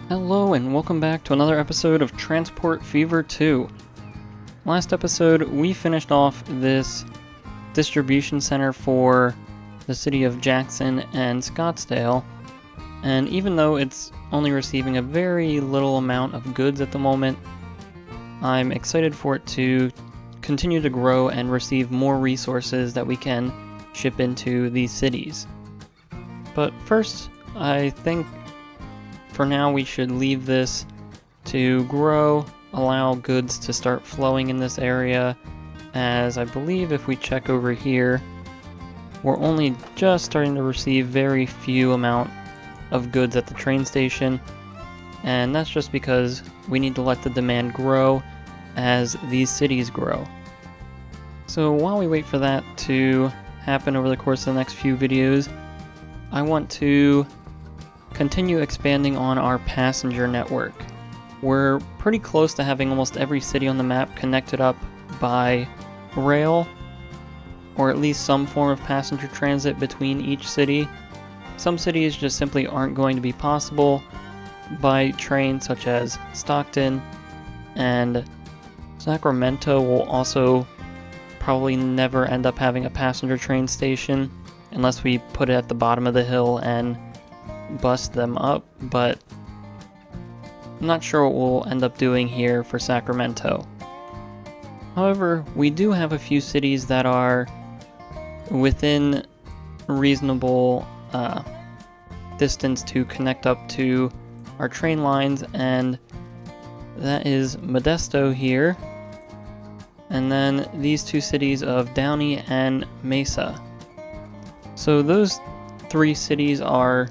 Hello and welcome back to another episode of Transport Fever 2. Last episode we finished off this distribution center for the city of Jackson and Scottsdale, and even though it's only receiving a very little amount of goods at the moment, I'm excited for it to continue to grow and receive more resources that we can ship into these cities. But first, I think for now we should leave this to grow, allow goods to start flowing in this area, as I believe if we check over here, we're only just starting to receive very few amount of goods at the train station, and that's just because we need to let the demand grow as these cities grow. So while we wait for that to happen over the course of the next few videos, I want to continue expanding on our passenger network. We're pretty close to having almost every city on the map connected up by rail, or at least some form of passenger transit between each city. Some cities just simply aren't going to be possible by train, such as Stockton, and Sacramento will also probably never end up having a passenger train station unless we put it at the bottom of the hill and bust them up, but I'm not sure what we'll end up doing here for Sacramento. However, we do have a few cities that are within reasonable distance to connect up to our train lines, and that is Modesto here, and then these two cities of Downey and Mesa. So those three cities are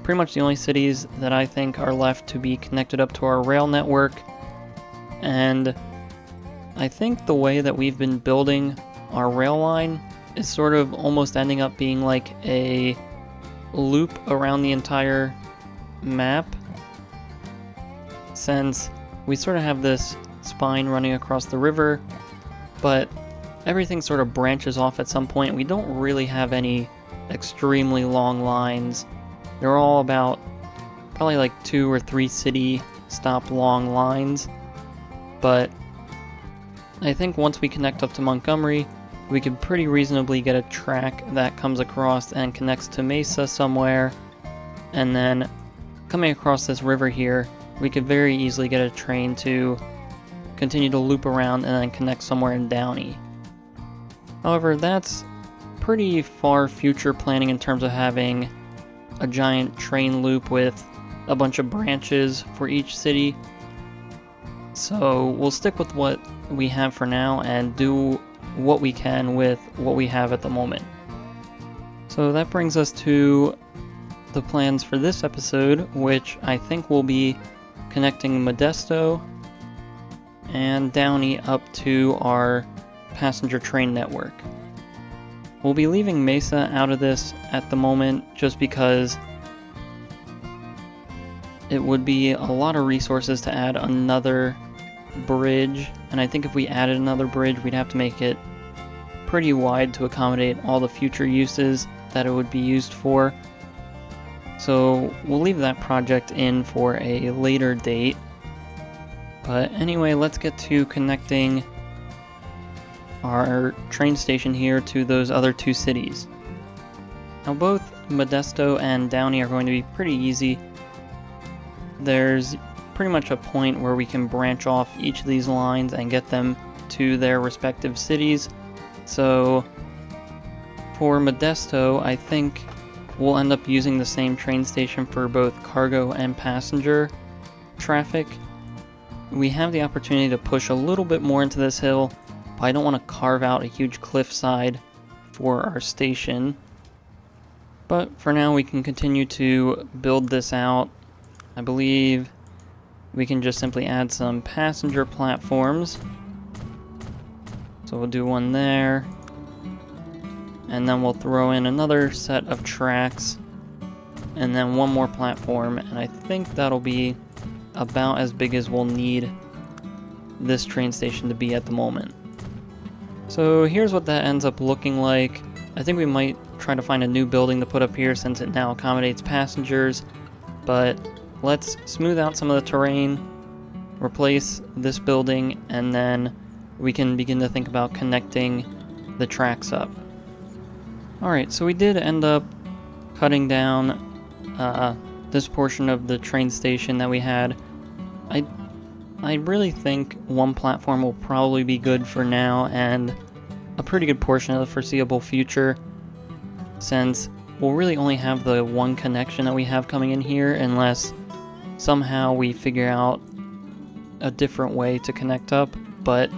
pretty much the only cities that I think are left to be connected up to our rail network, and I think the way that we've been building our rail line is sort of almost ending up being like a loop around the entire map, since we sort of have this spine running across the river, but everything sort of branches off at some point. We don't really have any extremely long lines. They're all about probably like 2 or 3 city stop long lines, but I think once we connect up to Montgomery, we could pretty reasonably get a track that comes across and connects to Mesa somewhere, and then coming across this river here, we could very easily get a train to continue to loop around and then connect somewhere in Downey. However, that's pretty far future planning in terms of having a giant train loop with a bunch of branches for each city. So we'll stick with what we have for now and do what we can with what we have at the moment. So that brings us to the plans for this episode, which I think will be connecting Modesto and Downey up to our passenger train network. We'll be leaving Mesa out of this at the moment just because it would be a lot of resources to add another bridge, and I think if we added another bridge, we'd have to make it pretty wide to accommodate all the future uses that it would be used for. So we'll leave that project in for a later date. But anyway, let's get to connecting our train station here to those other 2 cities. Now both Modesto and Downey are going to be pretty easy. There's pretty much a point where we can branch off each of these lines and get them to their respective cities. So for Modesto, I think we'll end up using the same train station for both cargo and passenger traffic. We have the opportunity to push a little bit more into this hill, but I don't want to carve out a huge cliffside for our station. But for now we can continue to build this out. I believe we can just simply add some passenger platforms. So we'll do one there, and then we'll throw in another set of tracks, and then one more platform, and I think that'll be about as big as we'll need this train station to be at the moment. So here's what that ends up looking like. I think we might try to find a new building to put up here since it now accommodates passengers, but let's smooth out some of the terrain, replace this building, and then we can begin to think about connecting the tracks up. Alright, so we did end up cutting down this portion of the train station that we had. I really think one platform will probably be good for now and a pretty good portion of the foreseeable future, since we'll really only have the one connection that we have coming in here unless somehow we figure out a different way to connect up, but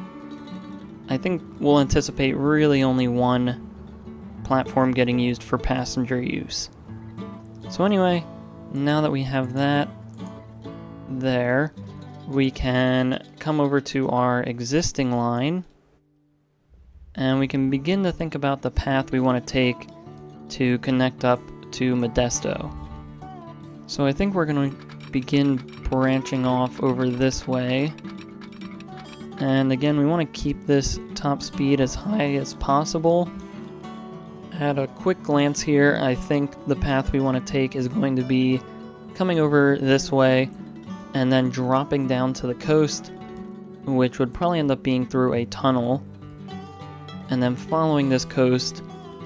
I think we'll anticipate really only one platform getting used for passenger use. So anyway, now that we have that there, we can come over to our existing line and we can begin to think about the path we want to take to connect up to Modesto. So I think we're going to begin branching off over this way. And again, we want to keep this top speed as high as possible. At a quick glance here, I think the path we want to take is going to be coming over this way and then dropping down to the coast, which would probably end up being through a tunnel, and then following this coast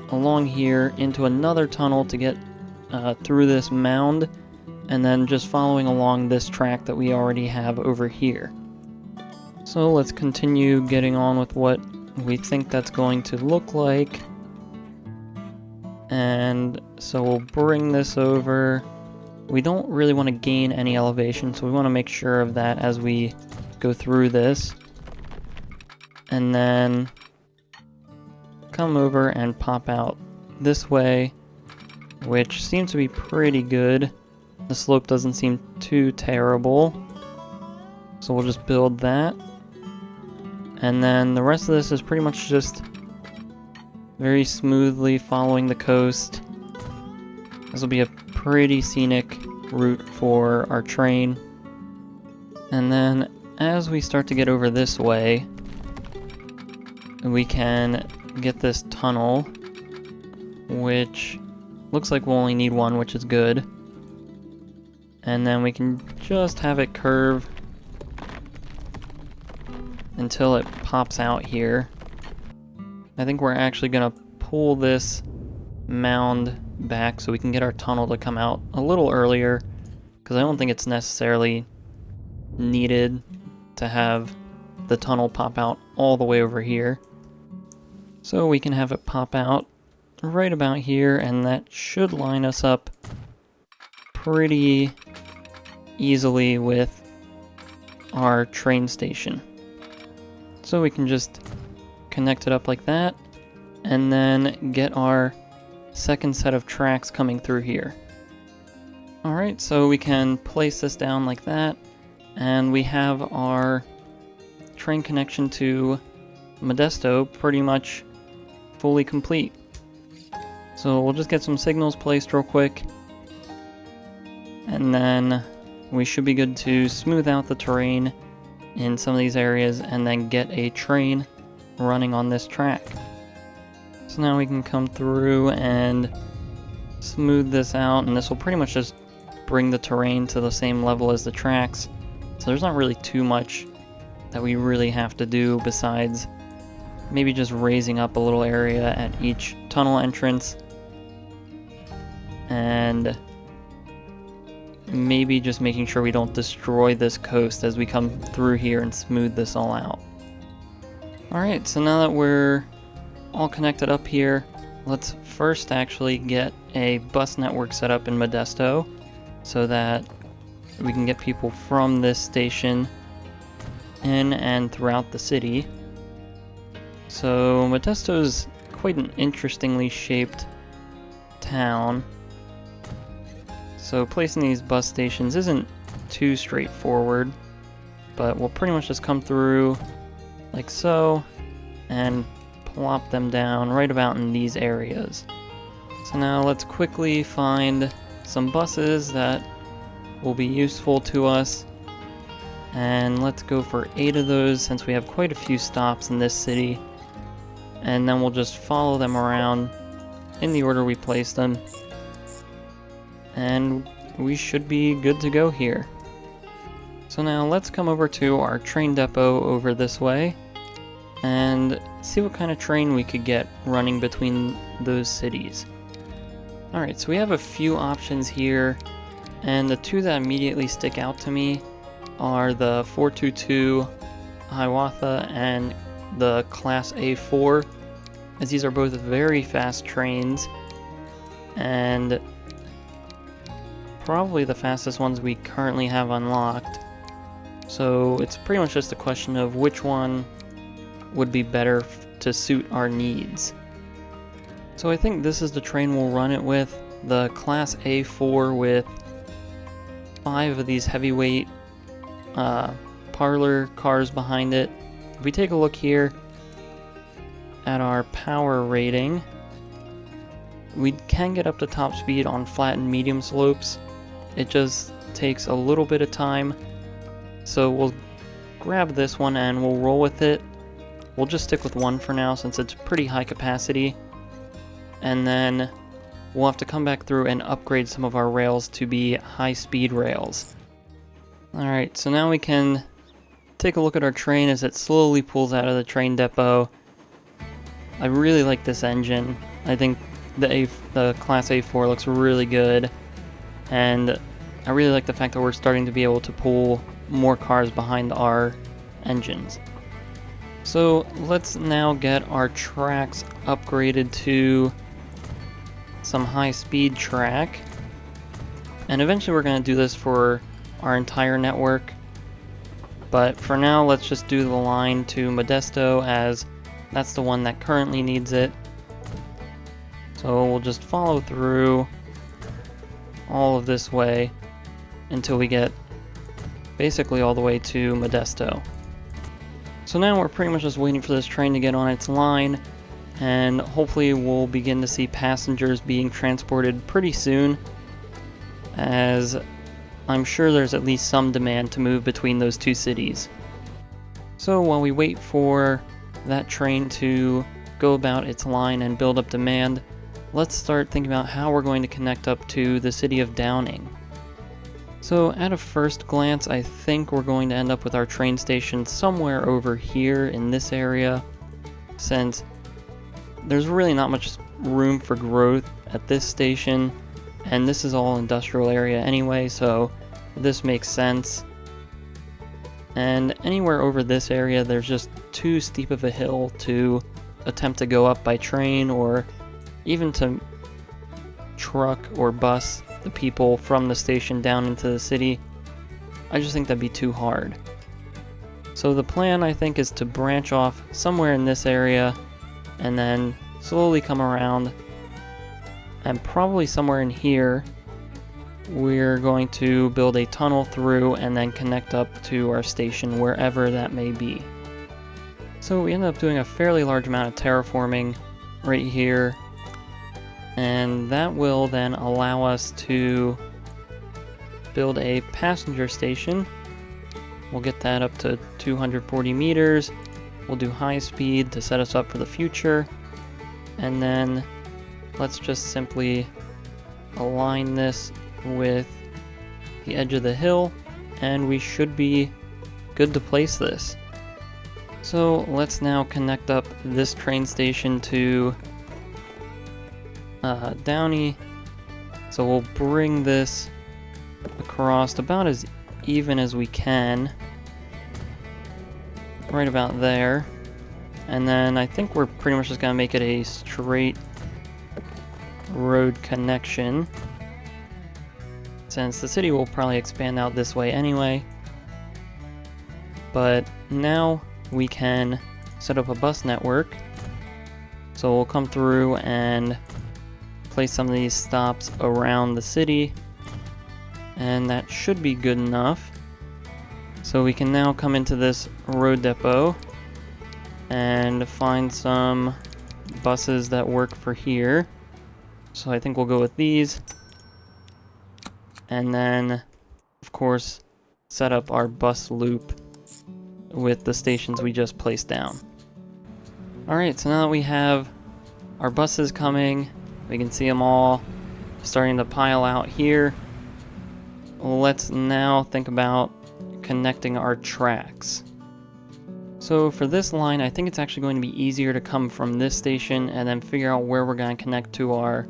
along here into another tunnel to get through this mound, and then just following along this track that we already have over here. So let's continue getting on with what we think that's going to look like. And so we'll bring this over. We don't really want to gain any elevation, so we want to make sure of that as we go through this. And then come over and pop out this way, which seems to be pretty good. The slope doesn't seem too terrible, so we'll just build that. And then the rest of this is pretty much just very smoothly following the coast. This will be a pretty scenic route for our train. And then as we start to get over this way, we can get this tunnel, which looks like we'll only need one, which is good. And then we can just have it curve until it pops out here. I think we're actually going to pull this mound back so we can get our tunnel to come out a little earlier, because I don't think it's necessarily needed to have the tunnel pop out all the way over here. So we can have it pop out right about here, and that should line us up pretty easily with our train station. So we can just connect it up like that, and then get our second set of tracks coming through here. Alright, so we can place this down like that, and we have our train connection to Modesto pretty much fully complete. So we'll just get some signals placed real quick, and then we should be good to smooth out the terrain in some of these areas and then get a train running on this track. So now we can come through and smooth this out, and this will pretty much just bring the terrain to the same level as the tracks. So there's not really too much that we really have to do besides maybe just raising up a little area at each tunnel entrance, and maybe just making sure we don't destroy this coast as we come through here and smooth this all out. Alright, so now that we're all connected up here, let's first actually get a bus network set up in Modesto so that we can get people from this station in and throughout the city. So Modesto is quite an interestingly shaped town. So placing these bus stations isn't too straightforward, but we'll pretty much just come through like so and plop them down right about in these areas. So now let's quickly find some buses that will be useful to us, and let's go for 8 of those since we have quite a few stops in this city, and then we'll just follow them around in the order we place them. And we should be good to go here. So now let's come over to our train depot over this way and see what kind of train we could get running between those cities. Alright, so we have a few options here, and the two that immediately stick out to me are the 422 Hiawatha and the Class A4, as these are both very fast trains and probably the fastest ones we currently have unlocked. So it's pretty much just a question of which one would be better to suit our needs. So I think this is the train we'll run it with, the Class A4 with 5 of these heavyweight parlor cars behind it. If we take a look here at our power rating, we can get up to top speed on flat and medium slopes. It just takes a little bit of time. So we'll grab this one and we'll roll with it. We'll just stick with one for now since it's pretty high capacity. And then we'll have to come back through and upgrade some of our rails to be high-speed rails. Alright, so now we can take a look at our train as it slowly pulls out of the train depot. I really like this engine. I think the Class A4 looks really good. And I really like the fact that we're starting to be able to pull more cars behind our engines. So let's now get our tracks upgraded to some high-speed track, and eventually we're going to do this for our entire network, but for now let's just do the line to Modesto as that's the one that currently needs it. So we'll just follow through all of this way until we get basically all the way to Modesto. So now we're pretty much just waiting for this train to get on its line, and hopefully we'll begin to see passengers being transported pretty soon, as I'm sure there's at least some demand to move between those two cities. So while we wait for that train to go about its line and build up demand, let's start thinking about how we're going to connect up to the city of Downey. So at a first glance, I think we're going to end up with our train station somewhere over here in this area, since there's really not much room for growth at this station, and this is all industrial area anyway, so this makes sense. And anywhere over this area, there's just too steep of a hill to attempt to go up by train, or even to truck or bus the people from the station down into the city. I just think that'd be too hard. So the plan, I think, is to branch off somewhere in this area and then slowly come around, and probably somewhere in here we're going to build a tunnel through and then connect up to our station wherever that may be. So we ended up doing a fairly large amount of terraforming right here, and that will then allow us to build a passenger station. We'll get that up to 240 meters. We'll do high speed to set us up for the future. And then let's just simply align this with the edge of the hill, and we should be good to place this. So let's now connect up this train station to Downey. So we'll bring this across about as even as we can, right about there. And then I think we're pretty much just gonna make it a straight road connection, since the city will probably expand out this way anyway. But now we can set up a bus network. So we'll come through and place some of these stops around the city, and that should be good enough. So we can now come into this road depot and find some buses that work for here. So I think we'll go with these, and then of course set up our bus loop with the stations we just placed down. Alright, so now that we have our buses coming, we can see them all starting to pile out here. let's now think about connecting our tracks. So for this line, I think it's actually going to be easier to come from this station and then figure out where we're going to connect to our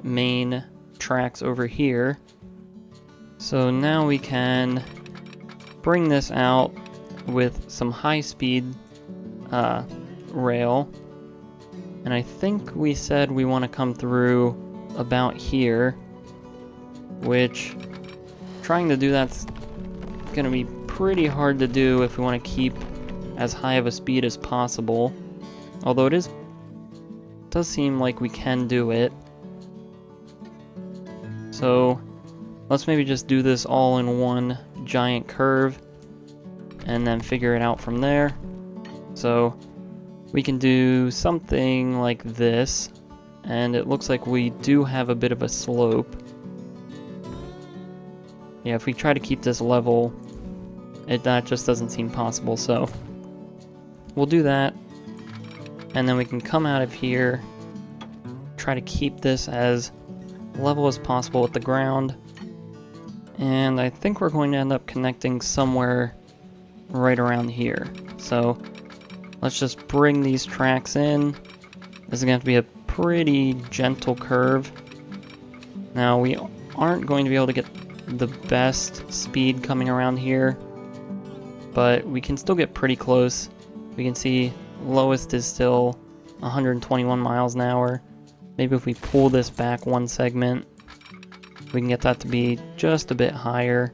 main tracks over here. So now we can bring this out with some high-speed rail. And I think we said we want to come through about here, which trying to do that's going to be pretty hard to do if we want to keep as high of a speed as possible. Although it does seem like we can do it. So let's maybe just do this all in one giant curve and then figure it out from there. So we can do something like this, and it looks like we do have a bit of a slope. Yeah, if we try to keep this level, that just doesn't seem possible, so we'll do that, and then we can come out of here, try to keep this as level as possible with the ground, and I think we're going to end up connecting somewhere right around here. So let's just bring these tracks in. This is going to have to be a pretty gentle curve. Now, we aren't going to be able to get the best speed coming around here, but we can still get pretty close. We can see lowest is still 121 miles an hour. Maybe if we pull this back one segment, we can get that to be just a bit higher.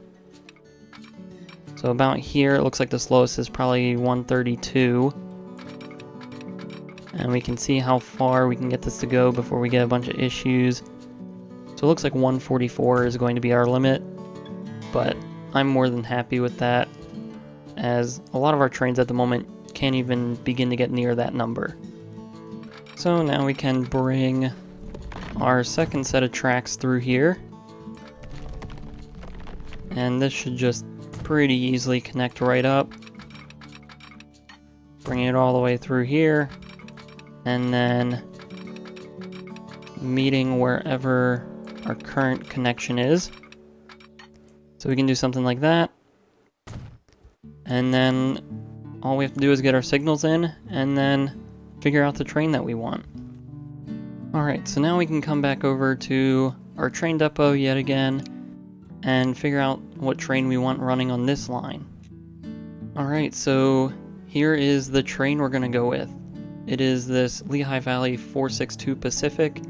So about here, it looks like the slowest is probably 132. And we can see how far we can get this to go before we get a bunch of issues. So it looks like 144 is going to be our limit, but I'm more than happy with that, as a lot of our trains at the moment can't even begin to get near that number. So now we can bring our second set of tracks through here, and this should just pretty easily connect right up. Bring it all the way through here, and then meeting wherever our current connection is. So we can do something like that, and then all we have to do is get our signals in and then figure out the train that we want. Alright, so now we can come back over to our train depot yet again and figure out what train we want running on this line. Alright, so here is the train we're going to go with. It is this Lehigh Valley 462 Pacific.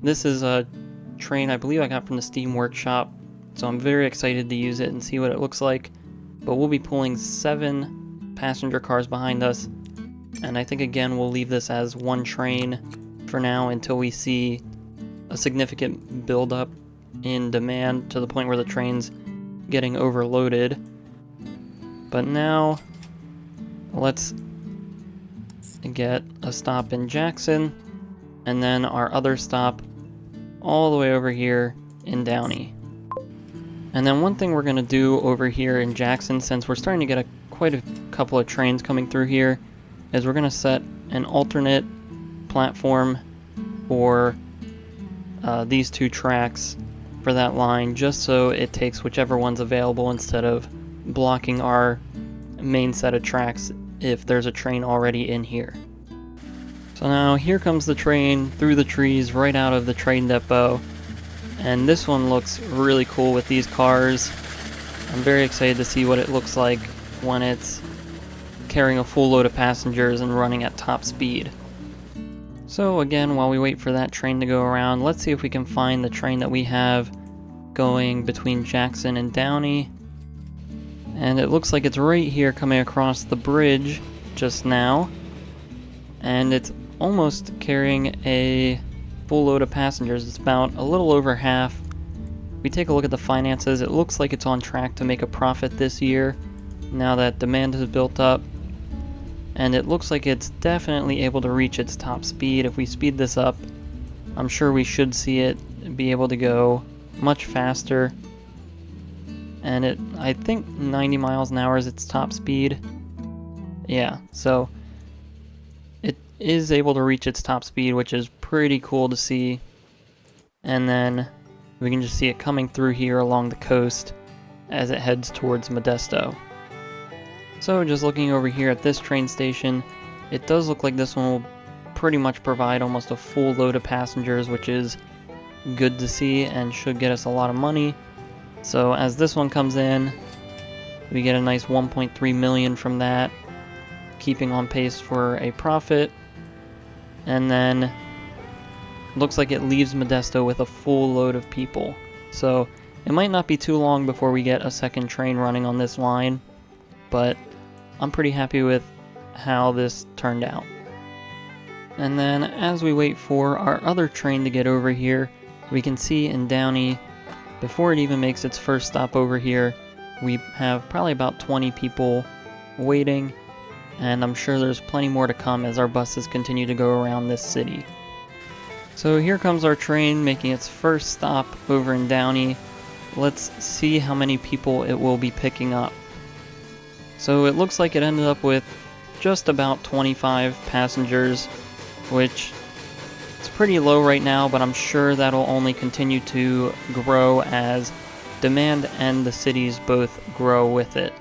This is a train I believe I got from the Steam Workshop, so I'm very excited to use it and see what it looks like. But we'll be pulling 7 passenger cars behind us, and I think again we'll leave this as one train for now until we see a significant buildup in demand to the point where the train's getting overloaded. But now let's get a stop in Jackson, and then our other stop all the way over here in Downey. And then one thing we're going to do over here in Jackson, since we're starting to get quite a couple of trains coming through here, is we're going to set an alternate platform for these 2 tracks for that line, just so it takes whichever one's available instead of blocking our main set of tracks if there's a train already in here. So now here comes the train through the trees right out of the train depot, and this one looks really cool with these cars. I'm very excited to see what it looks like when it's carrying a full load of passengers and running at top speed. So again, while we wait for that train to go around, let's see if we can find the train that we have going between Jackson and Downey. And it looks like it's right here coming across the bridge just now. And it's almost carrying a full load of passengers. It's about a little over half. If we take a look at the finances, it looks like it's on track to make a profit this year, now that demand has built up. And it looks like it's definitely able to reach its top speed. If we speed this up, I'm sure we should see it be able to go much faster. And I think 90 miles an hour is its top speed. Yeah, so it is able to reach its top speed, which is pretty cool to see. And then We can just see it coming through here along the coast as it heads towards Modesto. So just looking over here at this train station, it does look like this one will pretty much provide almost a full load of passengers, which is good to see and should get us a lot of money. So as this one comes in, we get a nice 1.3 million from that, keeping on pace for a profit. And then looks like it leaves Modesto with a full load of people. So it might not be too long before we get a second train running on this line, but I'm pretty happy with how this turned out. And then as we wait for our other train to get over here, we can see in Downey, before it even makes its first stop over here, we have probably about 20 people waiting, and I'm sure there's plenty more to come as our buses continue to go around this city. So here comes our train making its first stop over in Downey. Let's see how many people it will be picking up. So it looks like it ended up with just about 25 passengers, which is pretty low right now, but I'm sure that'll only continue to grow as demand and the cities both grow with it.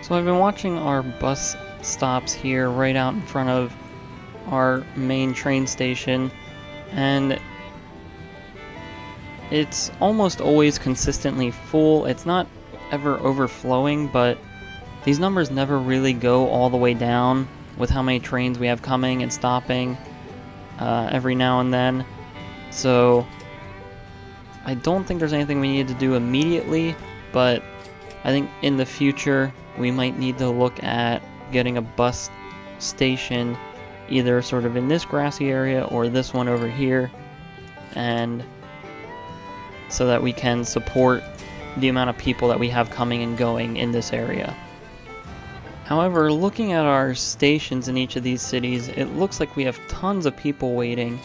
So I've been watching our bus stops here right out in front of our main train station, and it's almost always consistently full. It's not ever overflowing, but these numbers never really go all the way down with how many trains we have coming and stopping every now and then. So I don't think there's anything we need to do immediately, but I think in the future we might need to look at getting a bus station either sort of in this grassy area or this one over here, and so that we can support the amount of people that we have coming and going in this area. However, looking at our stations in each of these cities, it looks like we have tons of people waiting.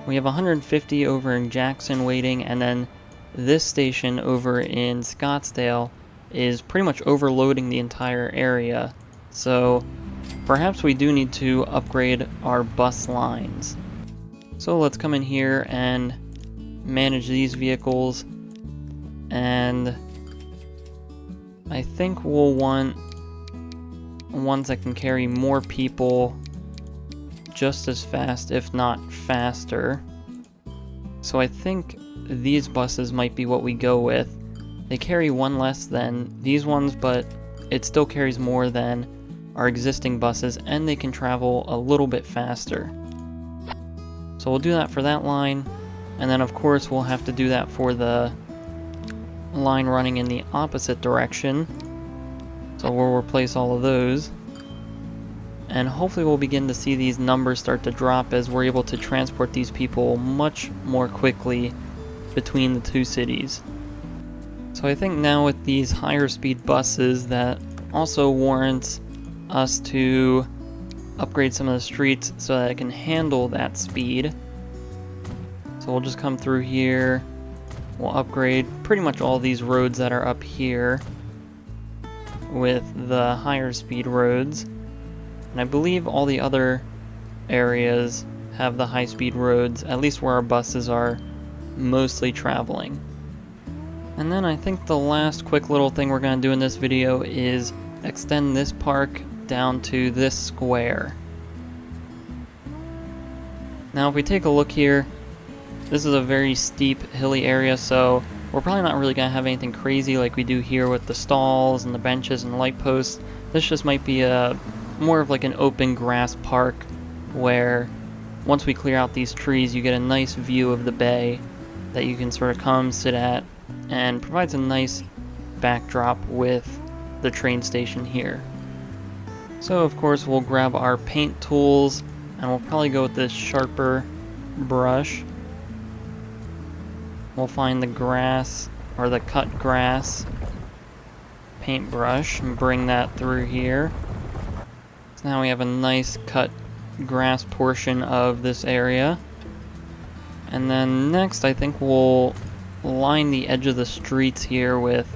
We have 150 over in Jackson waiting, and then this station over in Scottsdale is pretty much overloading the entire area. So perhaps we do need to upgrade our bus lines. So let's come in here and manage these vehicles, and I think we'll want ones that can carry more people just as fast, if not faster. So I think these buses might be what we go with. They carry one less than these ones, but it still carries more than our existing buses, and they can travel a little bit faster. So we'll do that for that line, and then of course we'll have to do that for the line running in the opposite direction. So we'll replace all of those, and hopefully we'll begin to see these numbers start to drop as we're able to transport these people much more quickly between the two cities. So I think now with these higher speed buses, that also warrants us to upgrade some of the streets so that it can handle that speed. So we'll just come through here, we'll upgrade pretty much all these roads that are up here with the higher speed roads, and I believe all the other areas have the high speed roads, at least where our buses are mostly traveling. And then I think the last quick little thing we're going to do in this video is extend this park down to this square. Now if we take a look here, this is a very steep hilly area, so we're probably not really going to have anything crazy like we do here with the stalls and the benches and the light posts. This just might be more of like an open grass park where once we clear out these trees you get a nice view of the bay that you can sort of come sit at, and provides a nice backdrop with the train station here. So of course we'll grab our paint tools, and we'll probably go with this sharper brush. We'll find the grass, or the cut grass paintbrush, and bring that through here. So now we have a nice cut grass portion of this area. And then next I think we'll line the edge of the streets here with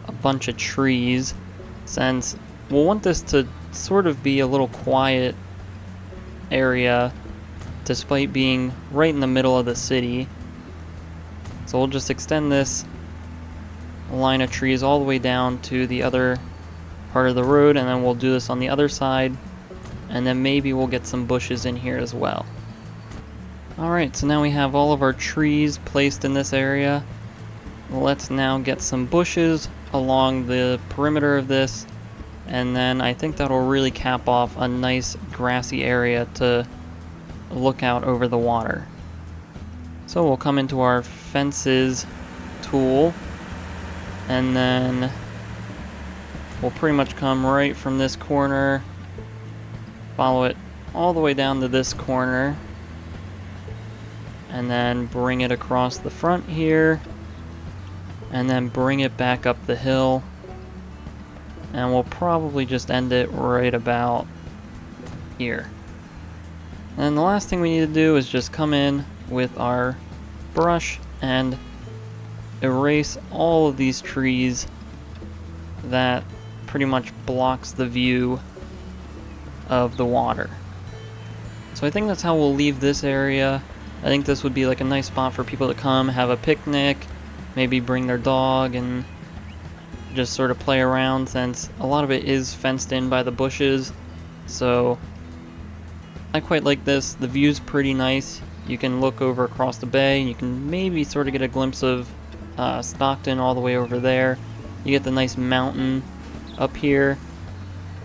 a bunch of trees, since we'll want this to sort of be a little quiet area despite being right in the middle of the city. So we'll just extend this line of trees all the way down to the other part of the road, and then we'll do this on the other side, and then maybe we'll get some bushes in here as well. Alright, so now we have all of our trees placed in this area. Let's now get some bushes along the perimeter of this, and then I think that'll really cap off a nice grassy area to look out over the water. So we'll come into our fences tool, and then we'll pretty much come right from this corner, follow it all the way down to this corner, and then bring it across the front here, and then bring it back up the hill, and we'll probably just end it right about here. And the last thing we need to do is just come in with our brush and erase all of these trees that pretty much blocks the view of the water. So I think that's how we'll leave this area. I think this would be like a nice spot for people to come, have a picnic, maybe bring their dog and just sort of play around, since a lot of it is fenced in by the bushes. So I quite like this. The view's pretty nice. You can look over across the bay, and you can maybe sort of get a glimpse of Stockton all the way over there. You get the nice mountain up here,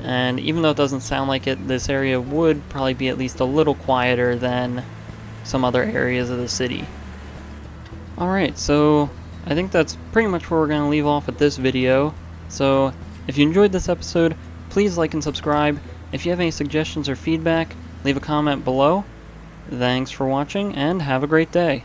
and even though it doesn't sound like it, this area would probably be at least a little quieter than some other areas of the city. Alright, so I think that's pretty much where we're going to leave off with this video. So if you enjoyed this episode, please like and subscribe. If you have any suggestions or feedback, leave a comment below. Thanks for watching, and have a great day.